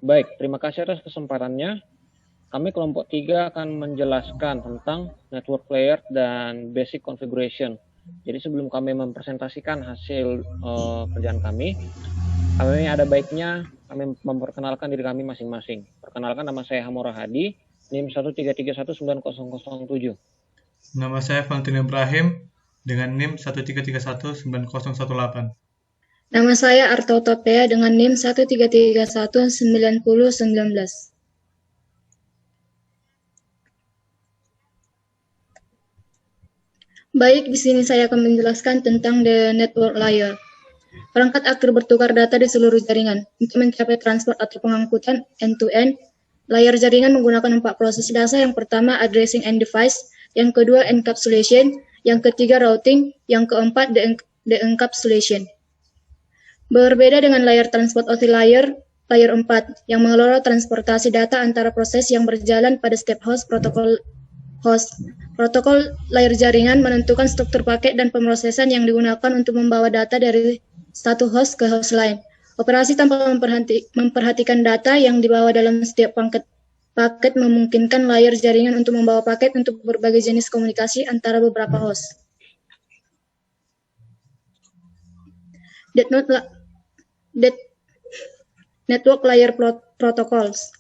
Baik, terima kasih atas kesempatannya. Kami kelompok 3 akan menjelaskan tentang network layer dan basic configuration. Jadi sebelum kami mempresentasikan hasil kerjaan kami ada baiknya kami memperkenalkan diri kami masing-masing. Perkenalkan, nama saya Hamora Hadi, NIM 133190007. Nama saya Valentino Ibrahim dengan NIM 133190018. Nama saya Arto Topea dengan NIM 133190019. Baik, di sini saya akan menjelaskan tentang the network layer. Perangkat aktor bertukar data di seluruh jaringan. Untuk mencapai transport atau pengangkutan end-to-end, layar jaringan menggunakan 4 proses dasar. Yang pertama, addressing end device. Yang kedua, encapsulation. Yang ketiga, routing. Yang keempat, de-encapsulation. Berbeda dengan layar transport atau layer 4 yang mengelola transportasi data antara proses yang berjalan pada setiap host. Protokol layar jaringan menentukan struktur paket dan pemrosesan yang digunakan untuk membawa data dari satu host ke host lain. Operasi tanpa memperhatikan data yang dibawa dalam setiap paket memungkinkan layar jaringan untuk membawa paket untuk berbagai jenis komunikasi antara beberapa host. Network layer protocols.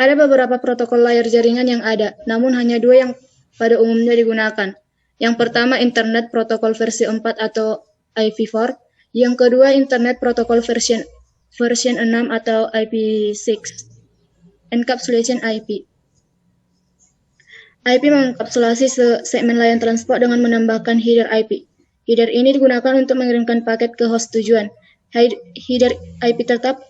Ada beberapa protokol layar jaringan yang ada, namun hanya 2 yang pada umumnya digunakan. Yang pertama, Internet Protocol versi 4 atau IPv4. Yang kedua, Internet Protocol version 6 atau IPv6. Encapsulation IP. IP mengkapsulasi segmen layanan transport dengan menambahkan header IP. Header ini digunakan untuk mengirimkan paket ke host tujuan. Header IP tetap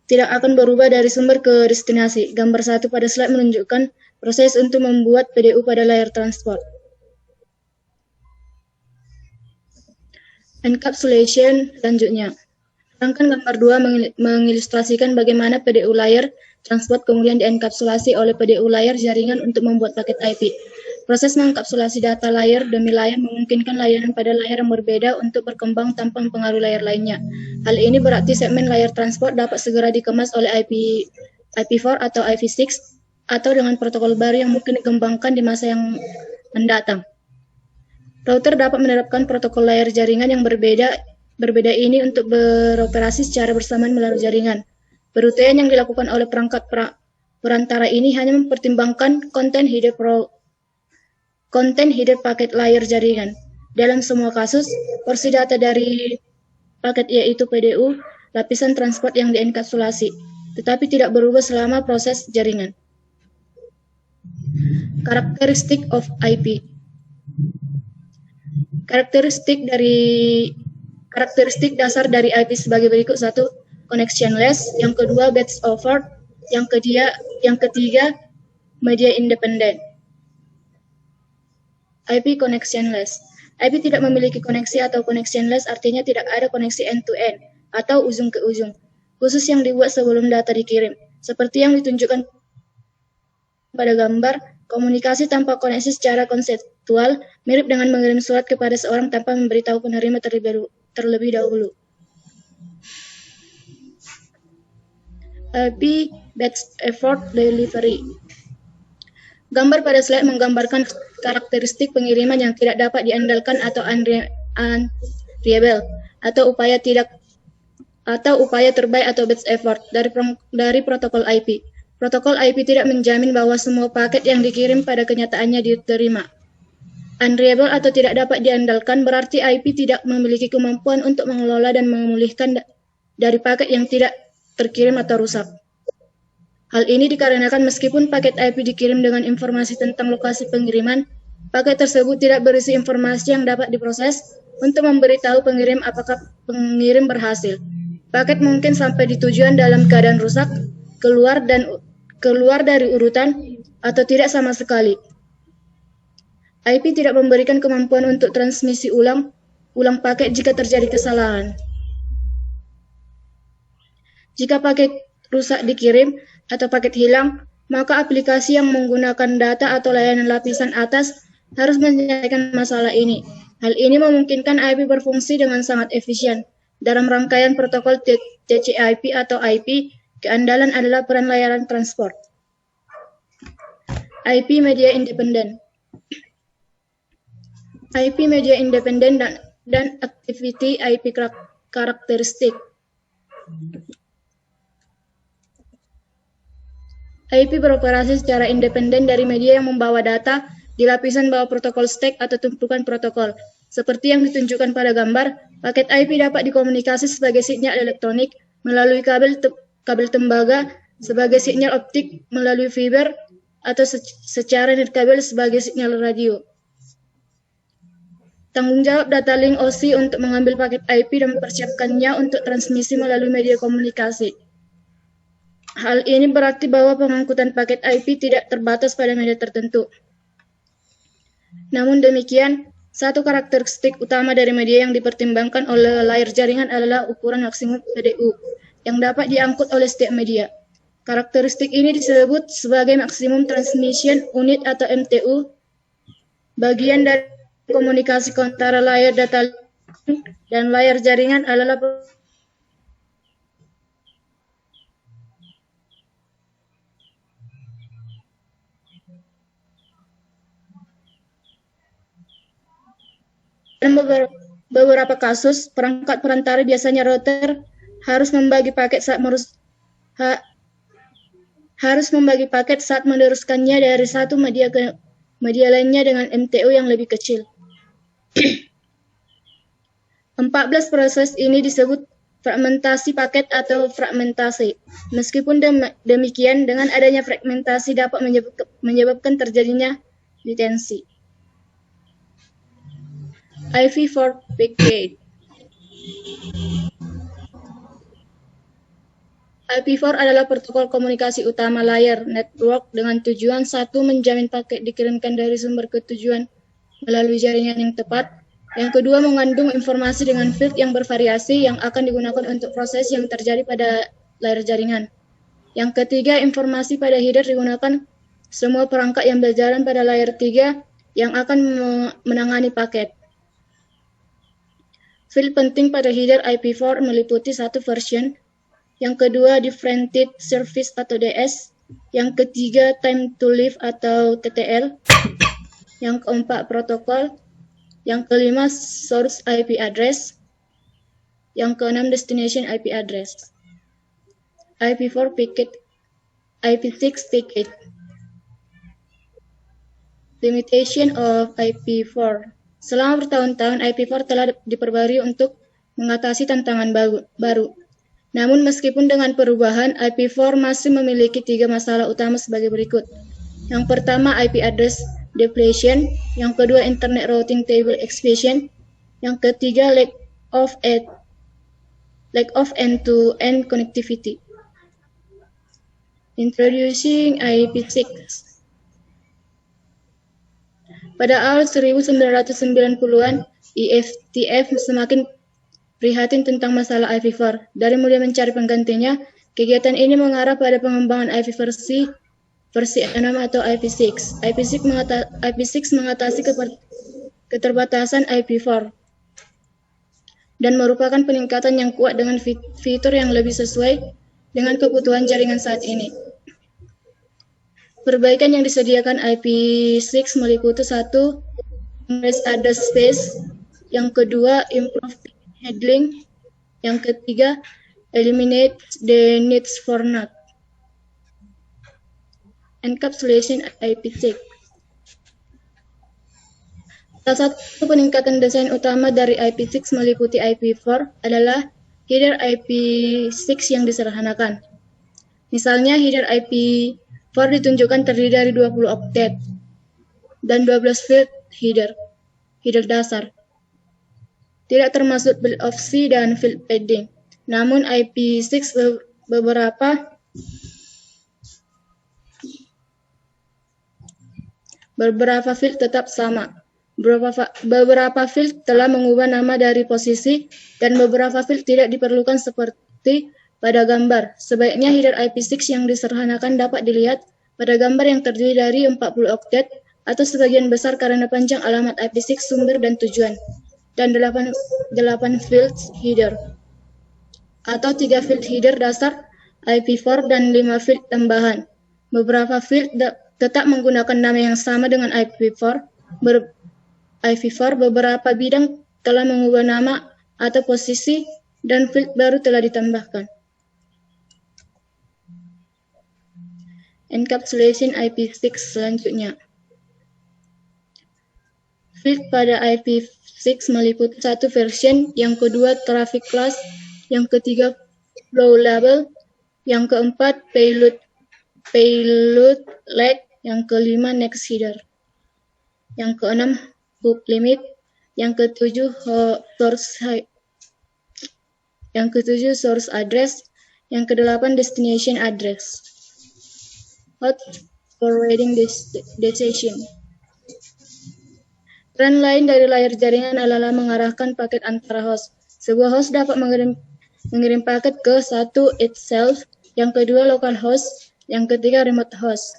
tidak akan berubah dari sumber ke destinasi. Gambar 1 pada slide menunjukkan proses untuk membuat PDU pada layar transport. Encapsulation selanjutnya. Rangkaian gambar 2 mengilustrasikan bagaimana PDU layar transport kemudian dienkapsulasi oleh PDU layar jaringan untuk membuat paket IP. Proses mengkapsulasi data layar demi layar memungkinkan layanan pada layar yang berbeda untuk berkembang tanpa mempengaruhi layar lainnya. Hal ini berarti segmen layar transport dapat segera dikemas oleh IPv4 atau IPv6 atau dengan protokol baru yang mungkin dikembangkan di masa yang mendatang. Router dapat menerapkan protokol layar jaringan yang berbeda ini untuk beroperasi secara bersamaan melalui jaringan. Peruntukan yang dilakukan oleh perangkat perantara ini hanya mempertimbangkan konten header paket layar jaringan. Dalam semua kasus, porsi data dari paket yaitu PDU, lapisan transport yang dienkapsulasi, tetapi tidak berubah selama proses jaringan. Karakteristik of IP. Karakteristik dasar dari IP sebagai berikut: 1. Connectionless, yang kedua bits over, yang ketiga media independen. IP connectionless. IP tidak memiliki koneksi atau connectionless artinya tidak ada koneksi end-to-end atau ujung ke ujung, khusus yang dibuat sebelum data dikirim. Seperti yang ditunjukkan pada gambar, komunikasi tanpa koneksi secara konseptual mirip dengan mengirim surat kepada seorang tanpa memberitahu penerima terlebih dahulu. IP best effort delivery. Gambar pada slide menggambarkan karakteristik pengiriman yang tidak dapat diandalkan atau unreliable atau upaya terbaik atau best effort dari protokol IP. Protokol IP tidak menjamin bahwa semua paket yang dikirim pada kenyataannya diterima. Unreliable atau tidak dapat diandalkan berarti IP tidak memiliki kemampuan untuk mengelola dan memulihkan dari paket yang tidak terkirim atau rusak. Hal ini dikarenakan meskipun paket IP dikirim dengan informasi tentang lokasi pengiriman, paket tersebut tidak berisi informasi yang dapat diproses untuk memberitahu pengirim apakah pengirim berhasil. Paket mungkin sampai di tujuan dalam keadaan rusak, keluar dari urutan, atau tidak sama sekali. IP tidak memberikan kemampuan untuk transmisi ulang paket jika terjadi kesalahan. Jika paket rusak dikirim atau paket hilang, maka aplikasi yang menggunakan data atau layanan lapisan atas harus menyelesaikan masalah ini. Hal ini memungkinkan IP berfungsi dengan sangat efisien. Dalam rangkaian protokol TCP/IP atau IP, Keandalan adalah peran layanan transport. IP media independen. IP media independen dan activity IP karakteristik. IP beroperasi secara independen dari media yang membawa data di lapisan bawah protokol stack atau tumpukan protokol. Seperti yang ditunjukkan pada gambar, paket IP dapat dikomunikasi sebagai sinyal elektronik melalui kabel tembaga, sebagai sinyal optik melalui fiber, atau secara nirkabel sebagai sinyal radio. Tanggung jawab data link OSI untuk mengambil paket IP dan mempersiapkannya untuk transmisi melalui media komunikasi. Hal ini berarti bahwa pengangkutan paket IP tidak terbatas pada media tertentu. Namun demikian, satu karakteristik utama dari media yang dipertimbangkan oleh layar jaringan adalah ukuran maksimum PDU yang dapat diangkut oleh setiap media. Karakteristik ini disebut sebagai Maximum Transmission Unit atau MTU. Bagian dari komunikasi antara layar data dan layar jaringan adalah dalam beberapa kasus, perangkat perantara biasanya router harus membagi paket saat meneruskannya dari satu media ke media lainnya dengan MTU yang lebih kecil. 14 proses ini disebut fragmentasi paket atau fragmentasi. Meskipun demikian, dengan adanya fragmentasi dapat menyebabkan terjadinya latensi. IPv4 packet. IPv4 adalah protokol komunikasi utama layar network dengan tujuan satu, menjamin paket dikirimkan dari sumber ke tujuan melalui jaringan yang tepat. Yang kedua, mengandung informasi dengan field yang bervariasi yang akan digunakan untuk proses yang terjadi pada layar jaringan. Yang ketiga, informasi pada header digunakan semua perangkat yang berjalan pada layar 3 yang akan menangani paket. Field penting pada header IPv4 meliputi satu, version. Yang kedua, Differential Service atau DS. Yang ketiga, Time to Live atau TTL. Yang keempat, protokol. Yang kelima, Source IP Address. Yang keenam, Destination IP Address. IPv4 packet, IP6 packet. Limitation of IPv4. Selama bertahun-tahun, IPv4 telah diperbarui untuk mengatasi tantangan baru. Namun meskipun dengan perubahan, IPv4 masih memiliki 3 masalah utama sebagai berikut. Yang pertama, IP address depletion. Yang kedua, Internet Routing Table Expansion. Yang ketiga, lack of end-to-end connectivity. Introducing IP6. Pada awal 1990-an, IFTF semakin prihatin tentang masalah IPv4. Dari mulai mencari penggantinya, kegiatan ini mengarah pada pengembangan IP versi 6 atau IP6. IP6 mengatasi keterbatasan IPv4 dan merupakan peningkatan yang kuat dengan fitur yang lebih sesuai dengan kebutuhan jaringan saat ini. Perbaikan yang disediakan IP6 meliputi 1. Increase address space. Yang kedua, improve handling. Yang ketiga, eliminate the needs for NAT. Encapsulation IP6. Salah satu peningkatan desain utama dari IP6 meliputi IPv4 adalah header IP6 yang disederhanakan. Misalnya, header IP4 ditunjukkan terdiri dari 20 oktet dan 12 field header dasar. Tidak termasuk build of C dan field padding. Namun IP6 beberapa field tetap sama. Beberapa field telah mengubah nama dari posisi dan beberapa field tidak diperlukan seperti pada gambar. Sebaiknya header IP6 yang disederhanakan dapat dilihat pada gambar yang terdiri dari 40 oktet atau sebagian besar karena panjang alamat IP6 sumber dan tujuan, dan 8 field header atau 3 field header dasar IP4 dan 5 field tambahan. Beberapa field tetap menggunakan nama yang sama dengan IP4. Beberapa bidang telah mengubah nama atau posisi dan field baru telah ditambahkan. Encapsulation IP6 selanjutnya. Field pada IP6 meliputi satu version, yang kedua traffic class, yang ketiga flow label, yang keempat payload leg, yang kelima next header, yang keenam hook limit, yang ketujuh source address, yang kedelapan destination address. Host forwarding decision. Peran lain dari layar jaringan adalah mengarahkan paket antara host. Sebuah host dapat mengirim paket ke satu itself, yang kedua local host, yang ketiga remote host.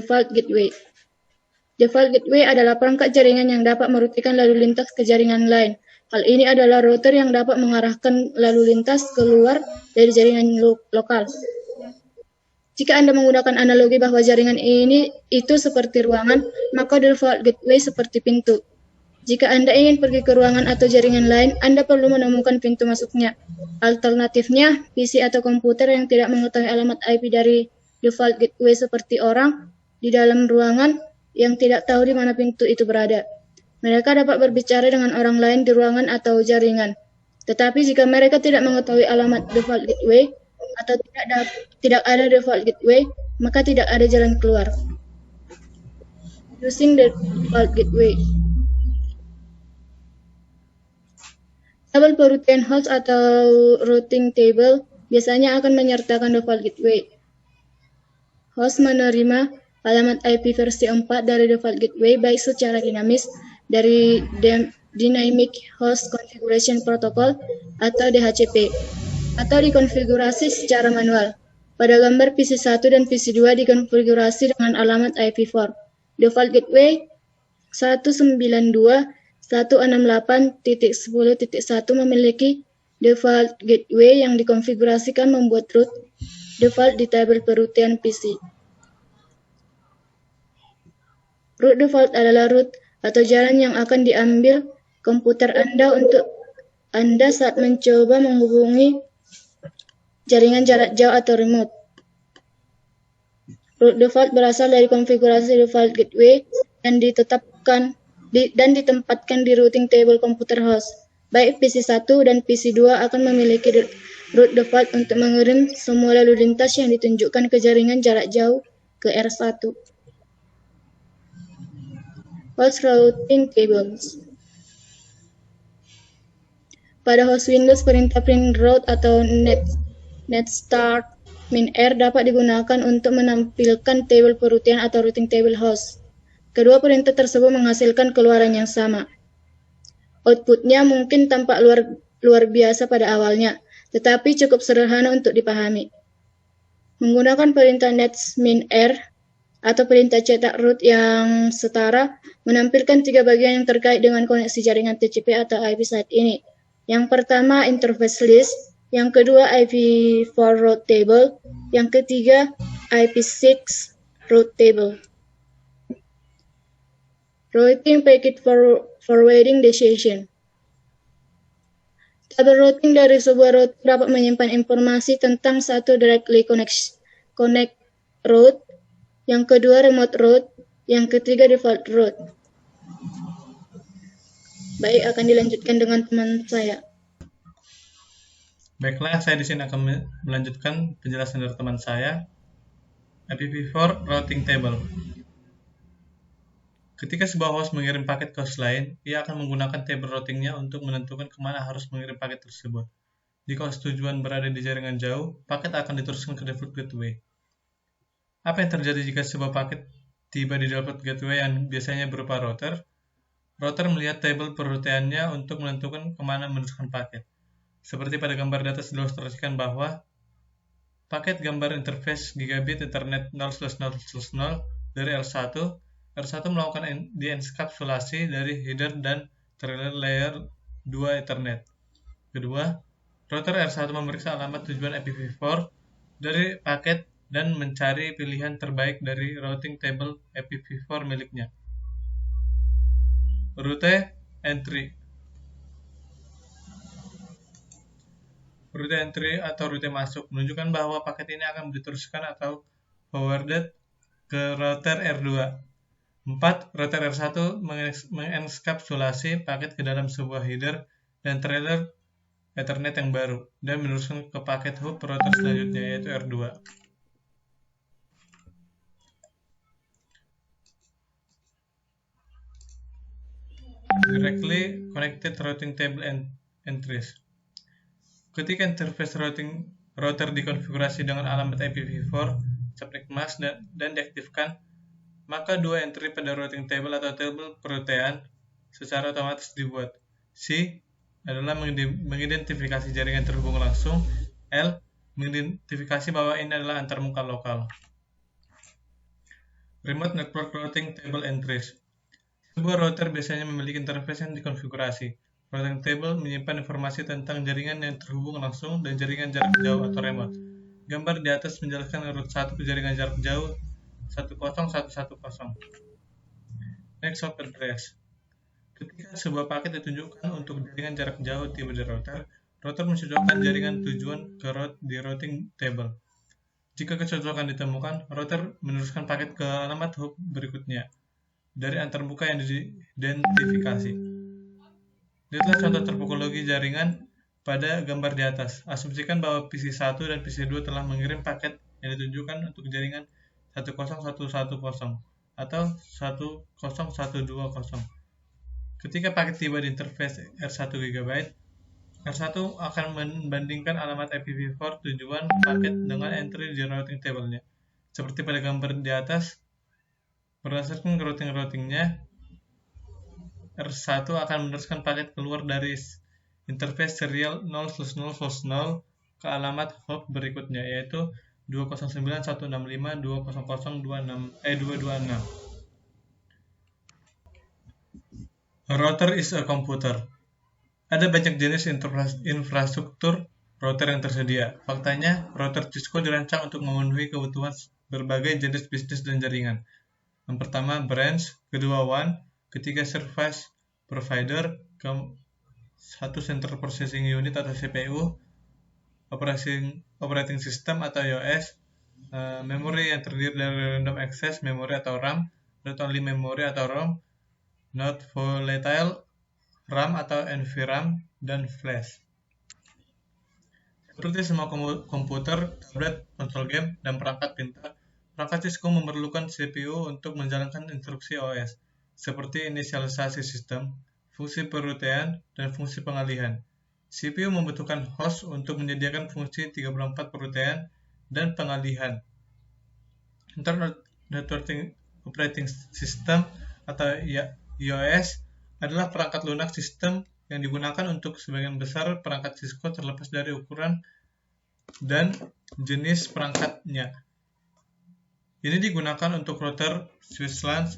Default gateway. Default gateway adalah perangkat jaringan yang dapat merutikan lalu lintas ke jaringan lain. Hal ini adalah router yang dapat mengarahkan lalu lintas keluar dari jaringan lokal. Jika Anda menggunakan analogi bahwa jaringan itu seperti ruangan, maka default gateway seperti pintu. Jika Anda ingin pergi ke ruangan atau jaringan lain, Anda perlu menemukan pintu masuknya. Alternatifnya, PC atau komputer yang tidak mengetahui alamat IP dari default gateway seperti orang di dalam ruangan yang tidak tahu di mana pintu itu berada. Mereka dapat berbicara dengan orang lain di ruangan atau jaringan. Tetapi jika mereka tidak mengetahui alamat default gateway atau tidak ada default gateway, maka tidak ada jalan keluar. Using the default gateway. Tabel perutian host atau routing table biasanya akan menyertakan default gateway. Host menerima alamat IP versi 4 dari default gateway baik secara dinamis dari Dynamic Host Configuration Protocol atau DHCP, atau dikonfigurasi secara manual. Pada gambar PC1 dan PC2 dikonfigurasi dengan alamat IP4. Default gateway 192.168.10.1 memiliki default gateway yang dikonfigurasikan membuat root default di tabel perutian PC. Root default adalah root atau jalan yang akan diambil komputer Anda untuk Anda saat mencoba menghubungi jaringan jarak jauh atau remote. Root default berasal dari konfigurasi default gateway dan ditempatkan di routing table komputer host. Baik PC1 dan PC2 akan memiliki root default untuk mengirim semua lalu lintas yang ditunjukkan ke jaringan jarak jauh ke R1. Host routing tables. Pada host Windows, perintah print route atau net start -r dapat digunakan untuk menampilkan tabel perutian atau routing table host. Kedua perintah tersebut menghasilkan keluaran yang sama. Outputnya mungkin tampak luar biasa pada awalnya, tetapi cukup sederhana untuk dipahami. Menggunakan perintah net -r atau perintah cetak root yang setara menampilkan tiga bagian yang terkait dengan koneksi jaringan TCP atau IP saat ini. Yang pertama interface list, yang kedua IP4 route table, yang ketiga IP6 route table. Routing packet forwarding decision. Tabel routing dari sebuah router dapat menyimpan informasi tentang satu directly connect route, yang kedua remote route, yang ketiga default route. Baik, akan dilanjutkan dengan teman saya. Baiklah, saya di sini akan melanjutkan penjelasan dari teman saya. IPv4 routing table. Ketika sebuah host mengirim paket ke host lain, ia akan menggunakan table routingnya untuk menentukan kemana harus mengirim paket tersebut. Jika host tujuan berada di jaringan jauh, paket akan diteruskan ke default gateway. Apa yang terjadi jika sebuah paket tiba di default gateway yang biasanya berupa router? Router melihat tabel perutiannya untuk menentukan kemana meneruskan paket. Seperti pada gambar di atas diilustrasikan bahwa paket gambar interface gigabit Ethernet 0/0/0 dari R1 melakukan dienkapsulasi dari header dan trailer layer 2 Ethernet. Kedua, router R1 memeriksa alamat tujuan IPv4 dari paket dan mencari pilihan terbaik dari routing table IPv4 miliknya. Route entry. Rute entry atau rute masuk menunjukkan bahwa paket ini akan diteruskan atau forwarded ke router R2. 4. Router R1 mengenkapsulasi paket ke dalam sebuah header dan trailer Ethernet yang baru dan meneruskan ke paket hub router selanjutnya, yaitu R2. Directly connected routing table entries. Ketika interface router dikonfigurasi dengan alamat IPv4 subnet mask dan diaktifkan, maka dua entry pada routing table atau table perutean secara otomatis dibuat. C adalah mengidentifikasi jaringan terhubung langsung. L mengidentifikasi bahwa ini adalah antarmuka lokal. Remote Network Routing Table Entries. Sebuah router biasanya memiliki interface yang dikonfigurasi. Routing table menyimpan informasi tentang jaringan yang terhubung langsung dan jaringan jarak jauh atau remote. Gambar di atas menjelaskan route 1 ke jaringan jarak jauh 10110. Next hop address. Ketika sebuah paket ditunjukkan untuk jaringan jarak jauh tiba di router mencocokkan jaringan tujuan ke route di routing table. Jika kecocokan ditemukan, router meneruskan paket ke alamat hub berikutnya dari antarmuka yang diidentifikasi. Lihatlah contoh topologi jaringan pada gambar di atas. Asumsikan bahwa PC1 dan PC2 telah mengirim paket yang ditunjukkan untuk jaringan 10110 atau 10120. Ketika paket tiba di interface R1 GB, R1 akan membandingkan alamat IPv4 tujuan paket dengan entry di routing table-nya. Seperti pada gambar di atas, berdasarkan routingnya, R1 akan meneruskan paket keluar dari interface serial 0/0/0 ke alamat hop berikutnya, yaitu 209.165.200.226. Router is a computer. Ada banyak jenis infrastruktur router yang tersedia. Faktanya, router Cisco dirancang untuk memenuhi kebutuhan berbagai jenis bisnis dan jaringan. Yang pertama, branch, kedua, WAN, ketiga, service provider, satu, central processing unit atau CPU, operating system atau OS, memori yang terdiri dari random access memory atau RAM, read-only memory atau ROM, not volatile RAM atau NVRAM, dan flash. Seperti semua komputer, tablet, konsol game, dan perangkat pintar, perangkat Cisco memerlukan CPU untuk menjalankan instruksi OS, seperti inisialisasi sistem, fungsi perutean, dan fungsi pengalihan. CPU membutuhkan host untuk menyediakan fungsi 34 perutean dan pengalihan. Internet Operating System atau IOS adalah perangkat lunak sistem yang digunakan untuk sebagian besar perangkat Cisco terlepas dari ukuran dan jenis perangkatnya. Ini digunakan untuk router, switch LAN,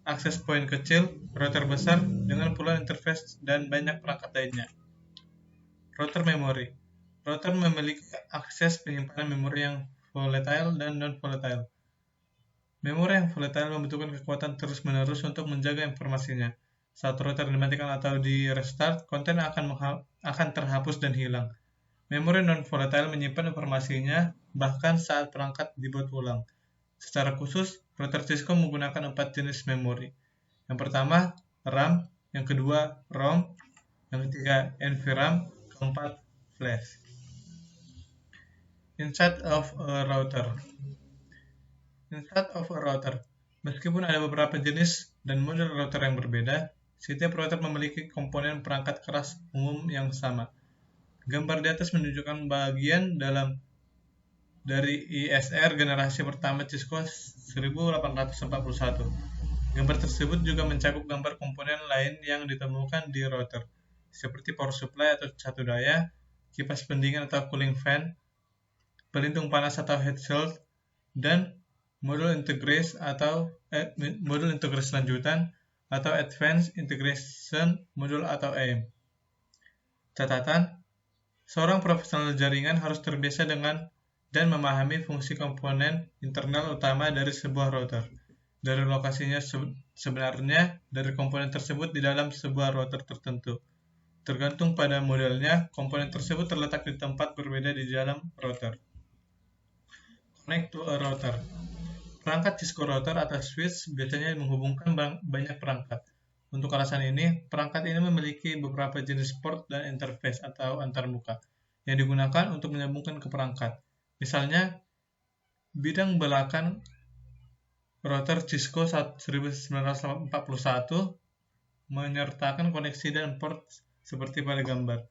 akses point kecil, router besar dengan puluhan interface, dan banyak perangkat lainnya. Router memory. Router memiliki akses penyimpanan memori yang volatile dan non-volatile. Memori yang volatile membutuhkan kekuatan terus-menerus untuk menjaga informasinya. Saat router dimatikan atau di restart, konten akan terhapus dan hilang. Memori non-volatile menyimpan informasinya bahkan saat perangkat dibuat ulang. Secara khusus, router Cisco menggunakan 4 jenis memori. Yang pertama, RAM, yang kedua, ROM, yang ketiga, NVRAM, keempat, flash. Inside of a router. Inside of a router. Meskipun ada beberapa jenis dan model router yang berbeda, setiap router memiliki komponen perangkat keras umum yang sama. Gambar di atas menunjukkan bagian dalam dari ISR generasi pertama Cisco 1841. Gambar tersebut juga mencakup gambar komponen lain yang ditemukan di router, seperti power supply atau catu daya, kipas pendingin atau cooling fan, pelindung panas atau heat shield, dan modul integrasi lanjutan atau advanced integration module atau AIM. Catatan, seorang profesional jaringan harus terbiasa dengan dan memahami fungsi komponen internal utama dari sebuah router. Dari lokasinya sebenarnya dari komponen tersebut di dalam sebuah router tertentu. Tergantung pada modelnya, komponen tersebut terletak di tempat berbeda di dalam router. Connect to a router. Perangkat Cisco router atau switch biasanya menghubungkan banyak perangkat. Untuk alasan ini, perangkat ini memiliki beberapa jenis port dan interface atau antarmuka yang digunakan untuk menyambungkan ke perangkat. Misalnya, bidang belakang router Cisco 1941 menyertakan koneksi dan port seperti pada gambar.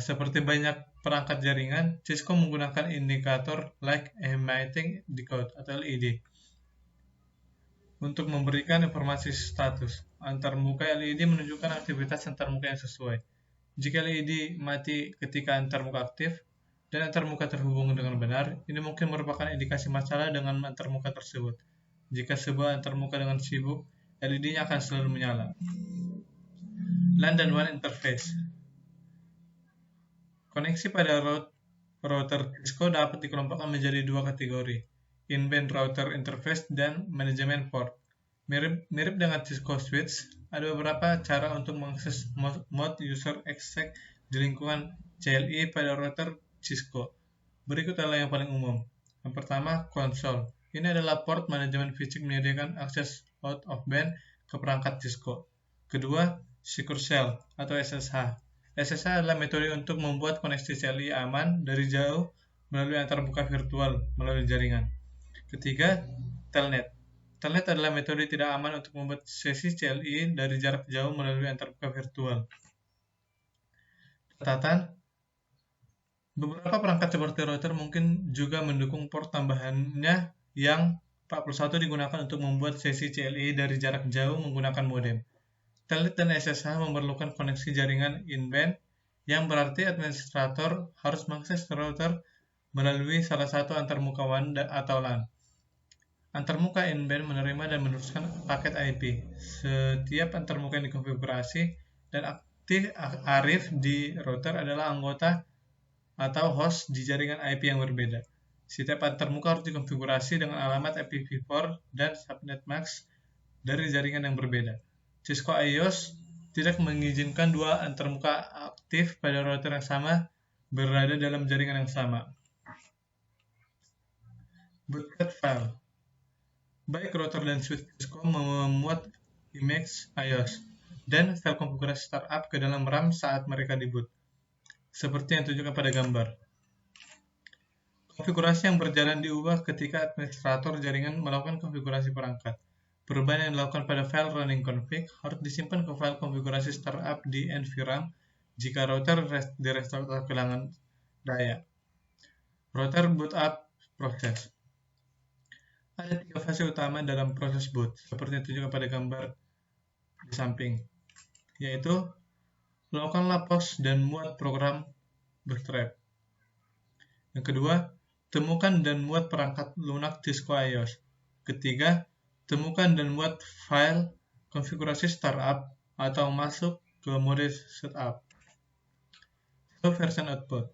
Seperti banyak perangkat jaringan, Cisco menggunakan indikator Like Emitting Decode atau LED untuk memberikan informasi status. Antarmuka LED menunjukkan aktivitas antarmuka yang sesuai. Jika LED mati ketika antarmuka aktif dan antarmuka terhubung dengan benar, ini mungkin merupakan indikasi masalah dengan antarmuka tersebut. Jika sebuah antarmuka dengan sibuk, LED-nya akan selalu menyala. LAN dan WAN interface. Koneksi pada router Cisco dapat dikelompokkan menjadi dua kategori, in-band router interface dan manajemen port. Mirip dengan Cisco switch, ada beberapa cara untuk mengakses mode user exec di lingkungan CLI pada router Cisco. Berikut adalah yang paling umum. Yang pertama, console. Ini adalah port manajemen fisik menyediakan akses out of band ke perangkat Cisco. Kedua, secure shell atau SSH. SSH adalah metode untuk membuat koneksi CLI aman dari jauh melalui antarmuka virtual melalui jaringan. Ketiga, telnet. Telnet adalah metode tidak aman untuk membuat sesi CLI dari jarak jauh melalui antarmuka virtual. Catatan, beberapa perangkat seperti router mungkin juga mendukung port tambahannya yang 41 digunakan untuk membuat sesi CLI dari jarak jauh menggunakan modem. Telnet dan SSH memerlukan koneksi jaringan in-band, yang berarti administrator harus mengakses router melalui salah satu antarmuka WAN atau LAN. Antarmuka in-band menerima dan meneruskan paket IP. Setiap antarmuka yang dikonfigurasi dan arif di router adalah anggota atau host di jaringan IP yang berbeda. Setiap antarmuka harus dikonfigurasi dengan alamat IPv4 dan subnet mask dari jaringan yang berbeda. Cisco IOS tidak mengizinkan dua antarmuka aktif pada router yang sama berada dalam jaringan yang sama. Bootcat file. Baik router dan switch Cisco memuat image IOS dan file konfigurasi startup ke dalam RAM saat mereka diboot, seperti yang ditunjukkan pada gambar. Konfigurasi yang berjalan diubah ketika administrator jaringan melakukan konfigurasi perangkat. Perubahan yang dilakukan pada file running config harus disimpan ke file konfigurasi startup di NVRAM jika router direstore atau kehilangan daya. Router boot up proses. Ada 3 fase utama dalam proses boot, seperti yang ditunjukkan pada gambar di samping, yaitu lakukanlah pause dan muat program bootstrap. Yang kedua, temukan dan muat perangkat lunak Cisco IOS. Ketiga, temukan dan muat file konfigurasi startup atau masuk ke mode setup. Version output.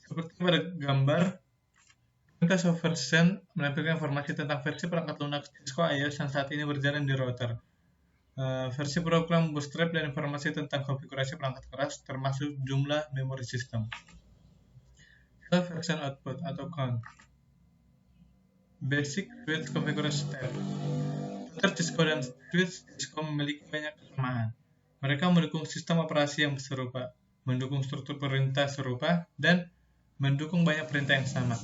Seperti pada gambar, perintah version menampilkan informasi tentang versi perangkat lunak Cisco IOS yang saat ini berjalan di router. Versi program bootstrap dan informasi tentang konfigurasi perangkat keras termasuk jumlah memori sistem. Version output atau count. Basic switch configuration step. Router Cisco dan switch Cisco memiliki banyak kesamaan. Mereka mendukung sistem operasi yang serupa, mendukung struktur perintah serupa, dan mendukung banyak perintah yang sama.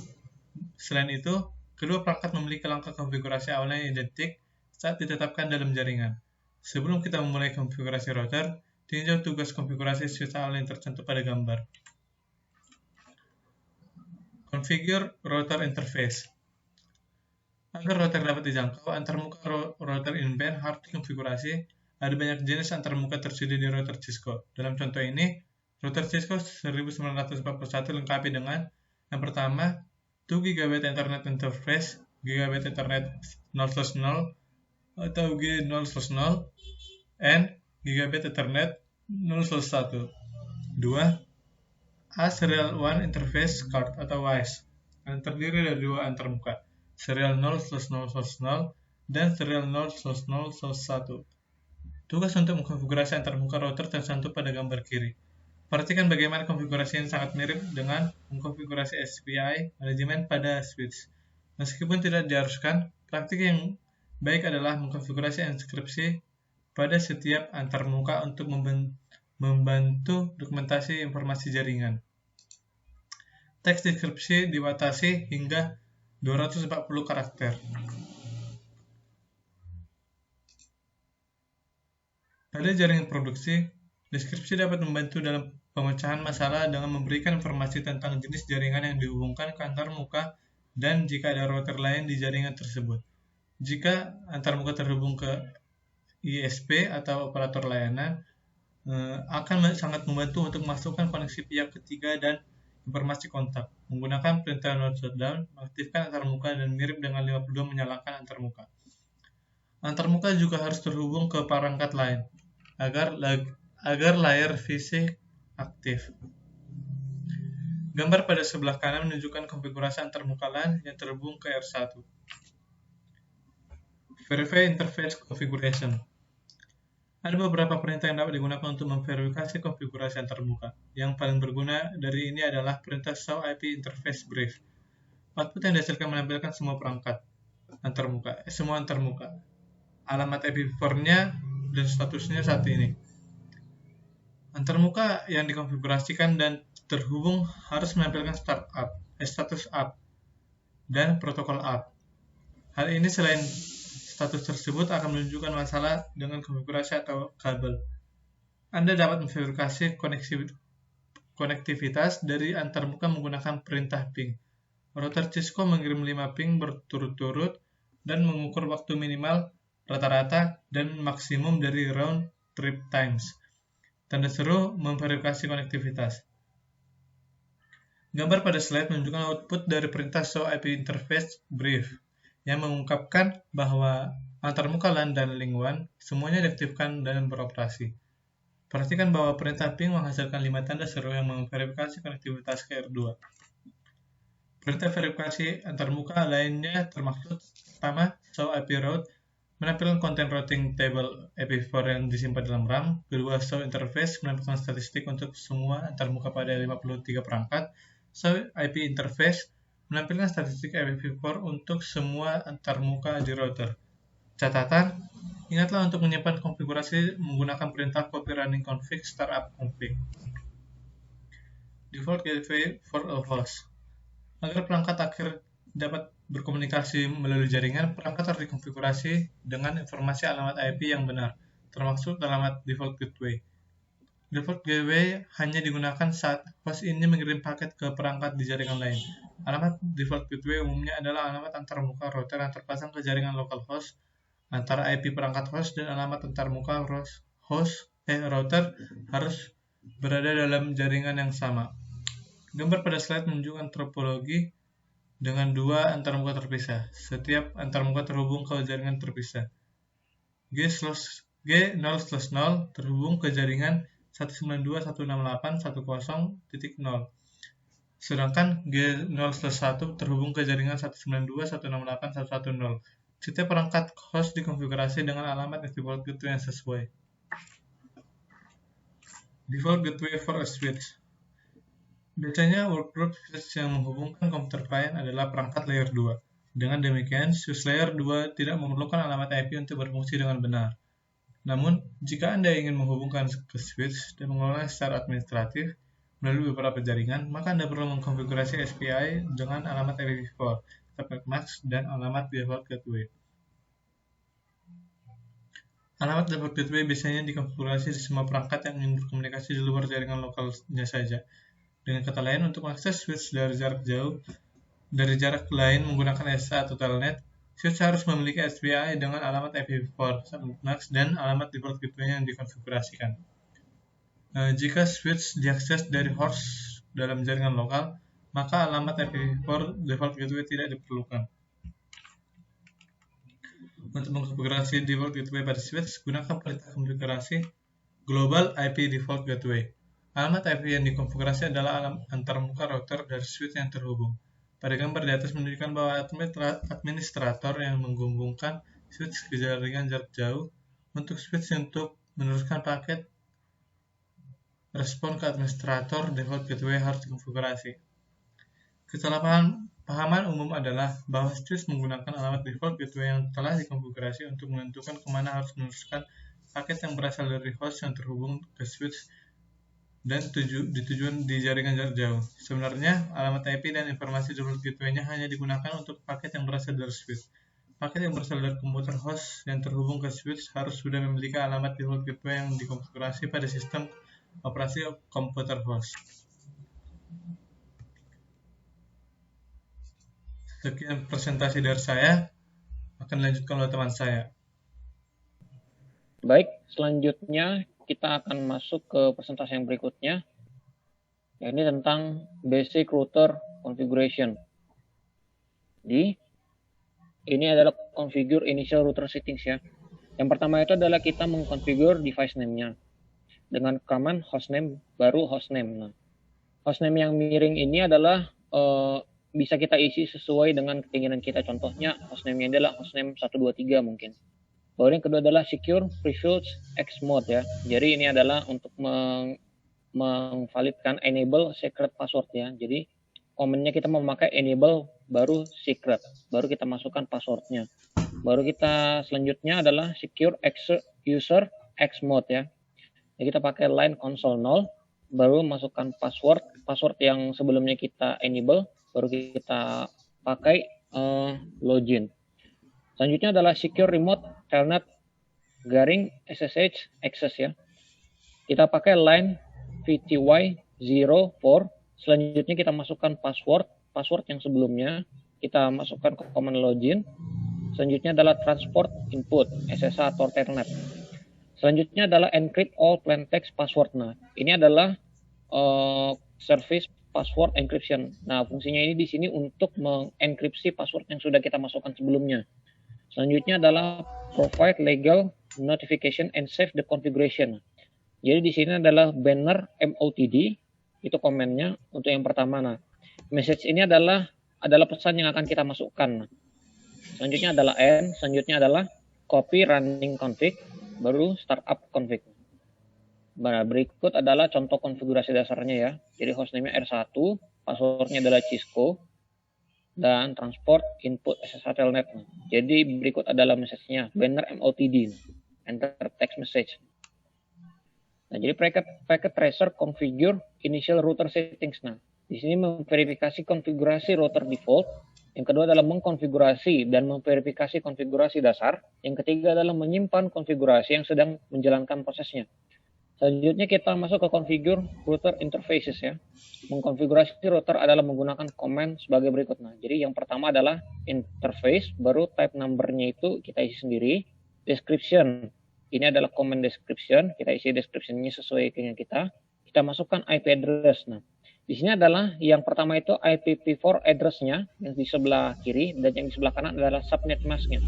Selain itu, kedua perangkat memiliki langkah konfigurasi awal yang identik saat ditetapkan dalam jaringan. Sebelum kita memulai konfigurasi router, tinjau tugas konfigurasi switch awal yang tercantum pada gambar. Configure router interface. Agar router dapat dijangkau, antarmuka router in-band harus dikonfigurasi. Ada banyak jenis antarmuka tersedia di router Cisco. Dalam contoh ini, router Cisco 1941 dilengkapi dengan yang pertama, 2 GB Ethernet interface, GB Ethernet 0/0 atau G0/0, and GB Ethernet 0/1. 2. A Serial 1 Interface Card atau WISE yang terdiri dari dua antarmuka, serial 0/0/0 dan serial 0/0/1. Tugas untuk mengkonfigurasi antarmuka router tercantum pada gambar kiri. Perhatikan bagaimana konfigurasi yang sangat mirip dengan mengkonfigurasi SPI manajemen pada switch. Meskipun tidak diharuskan, praktik yang baik adalah mengkonfigurasi enkripsi pada setiap antarmuka untuk membantu dokumentasi informasi jaringan. Teks deskripsi dibatasi hingga 240 karakter. Pada jaringan produksi, deskripsi dapat membantu dalam pemecahan masalah dengan memberikan informasi tentang jenis jaringan yang dihubungkan ke antarmuka dan jika ada router lain di jaringan tersebut. Jika antarmuka terhubung ke ISP atau operator layanan, akan sangat membantu untuk memasukkan koneksi pihak ketiga dan informasi kontak. Menggunakan perintah not shutdown, mengaktifkan antarmuka dan mirip dengan 52 menyalakan antarmuka. Antarmuka juga harus terhubung ke perangkat lain agar layar fisik aktif. Gambar pada sebelah kanan menunjukkan konfigurasi antarmuka LAN yang terhubung ke R1. Verify Interface Configuration. Ada beberapa perintah yang dapat digunakan untuk memverifikasi konfigurasi antarmuka. Yang paling berguna dari ini adalah perintah show IP interface brief. Output yang dihasilkan menampilkan semua antarmuka, alamat IP-nya dan statusnya saat ini. Antarmuka yang dikonfigurasikan dan terhubung harus menampilkan status up dan protokol up. Hal ini selain status tersebut akan menunjukkan masalah dengan konfigurasi atau kabel. Anda dapat memverifikasi konektivitas dari antarmuka menggunakan perintah ping. Router Cisco mengirim 5 ping berturut-turut dan mengukur waktu minimal, rata-rata, dan maksimum dari round trip times. Tanda seru memverifikasi konektivitas. Gambar pada slide menunjukkan output dari perintah show IP interface brief yang mengungkapkan bahwa antarmuka LAN dan link WAN semuanya diaktifkan dan beroperasi. Perhatikan bahwa perintah ping menghasilkan 5 tanda seru yang memverifikasi konektivitas ke R2. Perintah verifikasi antarmuka lainnya termaksud pertama, show IP route menampilkan konten routing table IP4 yang disimpan dalam RAM. Kedua, show interface menampilkan statistik untuk semua antarmuka pada 53 perangkat. Show IP interface menampilkan statistik IP4 untuk semua antarmuka di router. Catatan, ingatlah untuk menyimpan konfigurasi menggunakan perintah copy running config startup config. Default gateway for a host. Agar perangkat akhir dapat berkomunikasi melalui jaringan, perangkat harus dikonfigurasi dengan informasi alamat IP yang benar, termasuk alamat default gateway. Default gateway hanya digunakan saat host ini mengirim paket ke perangkat di jaringan lain. Alamat default gateway umumnya adalah alamat antarmuka router yang terpasang ke jaringan localhost antara IP perangkat host dan alamat antarmuka router harus berada dalam jaringan yang sama. Gambar pada slide menunjukkan topologi dengan dua antarmuka terpisah. Setiap antarmuka terhubung ke jaringan terpisah. G0/0 terhubung ke jaringan 192.168.10.0, sedangkan G0/1 terhubung ke jaringan 192.168.110. Setiap perangkat host dikonfigurasi dengan alamat default gateway yang sesuai. Default gateway for a switch. Biasanya workgroup switch yang menghubungkan komputer klien adalah perangkat layer 2. Dengan demikian, switch layer 2 tidak memerlukan alamat IP untuk berfungsi dengan benar. Namun, jika Anda ingin menghubungkan ke switch dan mengelolanya secara administratif melalui beberapa jaringan, maka Anda perlu mengkonfigurasi SPI dengan alamat IPv4, subnet mask, dan alamat default gateway. Alamat default gateway biasanya dikonfigurasi di semua perangkat yang ingin berkomunikasi di luar jaringan lokalnya saja. Dengan kata lain, untuk mengakses switch dari jarak lain menggunakan SA atau telnet, switch harus memiliki SPI dengan alamat IPv4, subnet mask, dan alamat default gateway yang dikonfigurasikan. Jika switch diakses dari host dalam jaringan lokal, maka alamat IPv4 default gateway tidak diperlukan. Untuk mengkonfigurasi default gateway pada switch, gunakan perintah konfigurasi Global IP Default Gateway. Alamat IP yang dikonfigurasi adalah alamat antarmuka router dari switch yang terhubung. Pada gambar di atas menunjukkan bahwa administrator yang menghubungkan switch ke jaringan jarak jauh untuk switch untuk meneruskan paket respon ke administrator default gateway harus dikonfigurasi. Kesalahpahaman umum adalah bahwa switch menggunakan alamat default gateway yang telah dikonfigurasi untuk menentukan kemana harus meneruskan paket yang berasal dari host yang terhubung ke switch dan tujuan di jaringan jarak jauh. Sebenarnya, alamat IP dan informasi default gateway-nya hanya digunakan untuk paket yang berasal dari switch. Paket yang berasal dari komputer host yang terhubung ke switch harus sudah memiliki alamat default gateway yang dikonfigurasi pada sistem operasi komputer host. Sekian presentasi dari saya, akan dilanjutkan oleh teman saya. Baik, selanjutnya kita akan masuk ke presentasi yang berikutnya, yakni tentang basic router configuration. Jadi, ini adalah configure initial router settings ya. Yang pertama itu adalah kita mengkonfigur device name-nya dengan command hostname baru hostname. Nah, hostname yang miring ini adalah bisa kita isi sesuai dengan keinginan kita. Contohnya hostname-nya adalah hostname 123 mungkin. Lalu yang kedua adalah secure privilege X mode ya. Jadi ini adalah untuk mengvalidkan enable secret password ya. Jadi komennya kita memakai enable baru secret, baru kita masukkan passwordnya. Baru kita selanjutnya adalah secure user X mode ya. Jadi kita pakai line console 0, baru masukkan password yang sebelumnya kita enable, baru kita pakai login. Selanjutnya adalah secure remote telnet garing SSH access ya. Kita pakai line VTY04. Selanjutnya kita masukkan password yang sebelumnya kita masukkan ke command login. Selanjutnya adalah transport input SSH atau telnet. Selanjutnya adalah encrypt all plain text password. Nah, ini adalah service password encryption. Nah, fungsinya ini di sini untuk mengenkripsi password yang sudah kita masukkan sebelumnya. Selanjutnya adalah provide legal notification and save the configuration. Jadi di sini adalah banner MOTD, itu komennya untuk yang pertama. Nah, message ini adalah pesan yang akan kita masukkan. Selanjutnya adalah N, selanjutnya adalah copy running config, baru startup config. Nah, berikut adalah contoh konfigurasi dasarnya ya. Jadi hostname-nya R1, passwordnya adalah Cisco, dan transport input SSH telnet. Jadi berikut adalah message-nya, banner MOTD, enter text message. Nah, jadi packet tracer configure initial router settings. Nah, di sini memverifikasi konfigurasi router default. Yang kedua adalah mengkonfigurasi dan memverifikasi konfigurasi dasar. Yang ketiga adalah menyimpan konfigurasi yang sedang menjalankan prosesnya. Selanjutnya kita masuk ke configure router interfaces ya. Mengkonfigurasi router adalah menggunakan command sebagai berikut. Nah, jadi yang pertama adalah interface, baru type number-nya itu kita isi sendiri. Description, ini adalah command description, kita isi description-nya sesuai dengan kita. Kita masukkan IP address. Nah, di sini adalah yang pertama itu IPv4 address-nya yang di sebelah kiri dan yang di sebelah kanan adalah subnet mask-nya.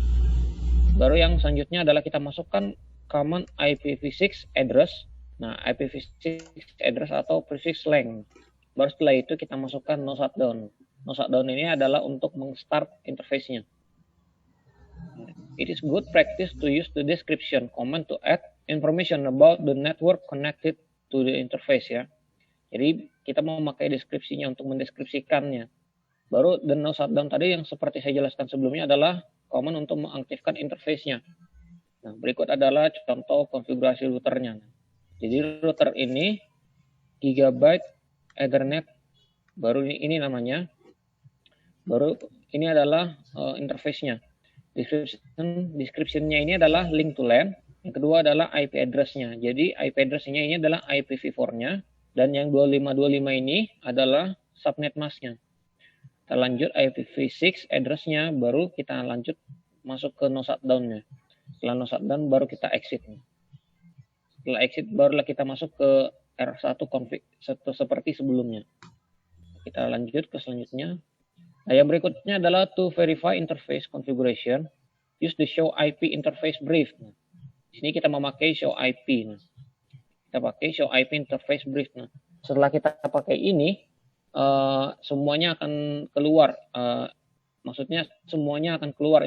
Baru yang selanjutnya adalah kita masukkan command IPv6 address. Nah, IPv6 address atau prefix length. Baru setelah itu kita masukkan no shutdown. No shutdown ini adalah untuk meng-start interface-nya. It is good practice to use the description command to add information about the network connected to the interface ya. Jadi kita mau memakai deskripsinya untuk mendeskripsikannya. Baru the no shutdown tadi yang seperti saya jelaskan sebelumnya adalah command untuk mengaktifkan interface-nya. Nah, berikut adalah contoh konfigurasi routernya. Jadi router ini Gigabyte Ethernet, baru ini namanya. Baru ini adalah interface-nya. Description-nya ini adalah link to LAN. Yang kedua adalah IP address-nya. Jadi IP address-nya ini adalah IPv4-nya. Dan yang 2525 ini adalah subnet mask-nya. Kita lanjut IPv6 address-nya, baru kita lanjut masuk ke no shutdown-nya. Setelah no shutdown baru kita exit. Setelah exit barulah kita masuk ke R1 config seperti sebelumnya. Kita lanjut ke selanjutnya. Nah, yang berikutnya adalah to verify interface configuration, use the show IP interface brief. Nah, di sini kita memakai show IP. Nah, kita pakai show IP interface brief. Nah, setelah kita pakai ini, semuanya akan keluar. Maksudnya semuanya akan keluar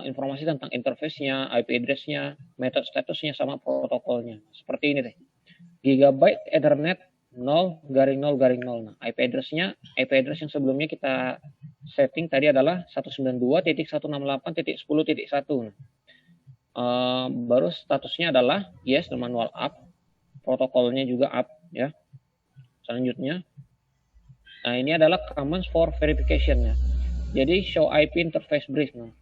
informasi tentang interface-nya, IP address-nya, method statusnya, sama protokolnya. Seperti ini deh. Gigabyte Ethernet 0 garing 0 garing 0. Nah, IP address-nya, IP address yang sebelumnya kita setting tadi adalah 192.168.10.1. Baru statusnya adalah yes, dan manual up. Protokolnya juga up ya. Selanjutnya, nah ini adalah commands for verification-nya. Jadi show IP interface brief, nah,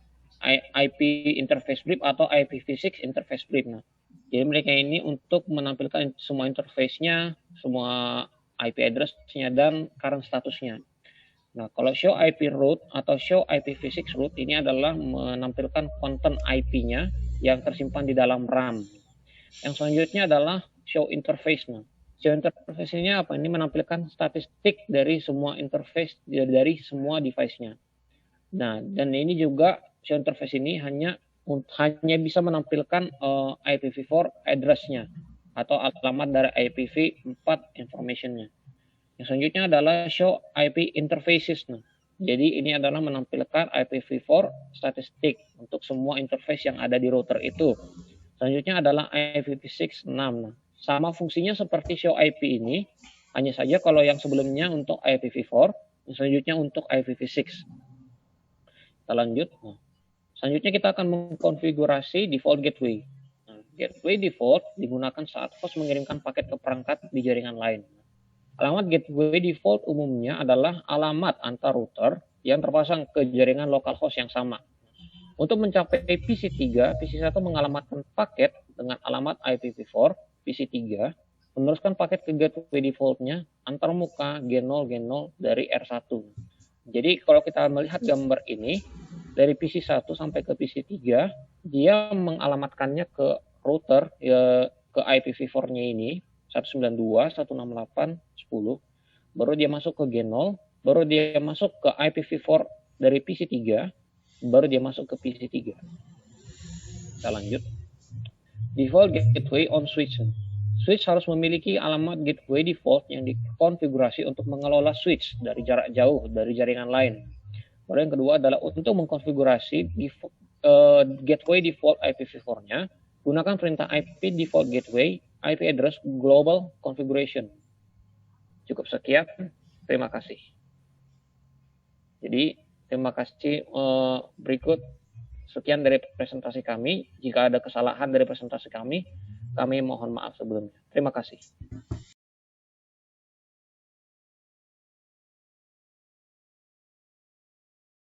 IP interface brief atau IPv6 interface brief. Nah, jadi mereka ini untuk menampilkan semua interface-nya, semua IP address-nya dan current statusnya. Nah, kalau show IP root atau show IPv6 root ini adalah menampilkan konten IP-nya yang tersimpan di dalam RAM. Yang selanjutnya adalah show interface. Nah, show interface-nya apa? Ini menampilkan statistik dari semua interface dari semua device-nya. Nah, dan ini juga show interface ini hanya bisa menampilkan IPv4 address-nya atau alamat dari IPv4 information-nya. Yang selanjutnya adalah show IP interfaces. Nah, jadi ini adalah menampilkan IPv4 statistik untuk semua interface yang ada di router itu. Selanjutnya adalah IPv6 6. Nah, sama fungsinya seperti show IP ini, hanya saja kalau yang sebelumnya untuk IPv4, yang selanjutnya untuk IPv6. Kita lanjut. Nah, selanjutnya kita akan mengkonfigurasi default gateway. Nah, gateway default digunakan saat host mengirimkan paket ke perangkat di jaringan lain. Alamat gateway default umumnya adalah alamat antar router yang terpasang ke jaringan localhost yang sama. Untuk mencapai PC3, PC1 mengalamatkan paket dengan alamat IPv4 PC3, meneruskan paket ke gateway defaultnya antarmuka G0 G0 dari R1. Jadi kalau kita melihat gambar ini, dari PC1 sampai ke PC3, dia mengalamatkannya ke router, ke IPv4-nya ini, 192.168.10, baru dia masuk ke G0, baru dia masuk ke IPv4 dari PC3, baru dia masuk ke PC3. Kita lanjut. Default gateway on switch. Switch harus memiliki alamat gateway default yang dikonfigurasi untuk mengelola switch dari jarak jauh dari jaringan lain. Lalu yang kedua adalah untuk mengkonfigurasi gateway default IPv4-nya, gunakan perintah IP default gateway IP address global configuration. Cukup sekian, terima kasih. Jadi terima kasih. Berikut sekian dari presentasi kami. Jika ada kesalahan dari presentasi kami mohon maaf sebelumnya. Terima kasih.